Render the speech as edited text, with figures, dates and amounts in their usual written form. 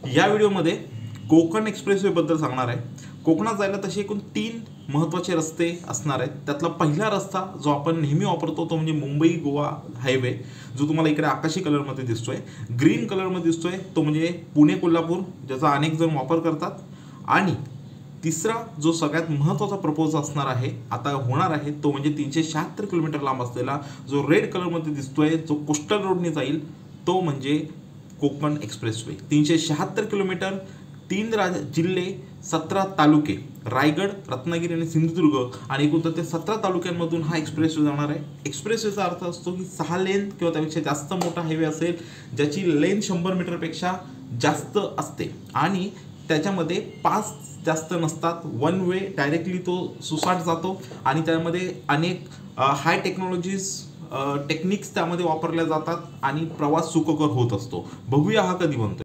या व्हिडिओमध्ये कोकण एक्सप्रेसवे बद्दल सांगणार आहे। कोकणात जायला तसे एकूण 3 महत्त्वाचे रस्ते असणार आहेत। त्यातला पहिला रस्ता जो आपण नेहमी वापरतो तो म्हणजे मुंबई गोवा हायवे, जो तुम्हाला इकडे आकाशी कलरमध्ये दिसतोय, ग्रीन कलरमध्ये दिसतोय, तो म्हणजे पुणे कोल्हापूर, ज्याचा अनेक जण वापर करतात। आणि तिसरा जो सगळ्यात महत्त्वाचा प्रपोज असणार आहे, आता होणार आहे, तो म्हणजे 376 किलोमीटर लांब असलेला जो रेड कलरमध्ये दिसतोय, जो कोस्टल रोडने जाईल, तो म्हणजे कोकण एक्सप्रेसवे। 376 किलोमीटर, 3 जिल्हे, 17 तालुके, रायगड, रत्नागिरी आणि सिंधुदुर्ग, आणि एकूण ते 17 तालुक्यांमधून हा एक्सप्रेसवे जाणार आहे। एक्सप्रेसवेचा अर्थ असतो की 6 लेन किंवा त्यापेक्षा जास्त मोठा हायवे असेल, ज्याची लेन 100 मीटरपेक्षा जास्त असते आणि त्याच्यामध्ये 5 जास्त नसतात। वन वे डायरेक्टली तो सुसाट जातो आणि त्यामध्ये अनेक हाय टेक्नॉलॉजीज टेक्निक्स त्यामध्ये वापरल्या जातात आणि प्रवास सुखकर होत असतो। बघूया हा कधी बनतो।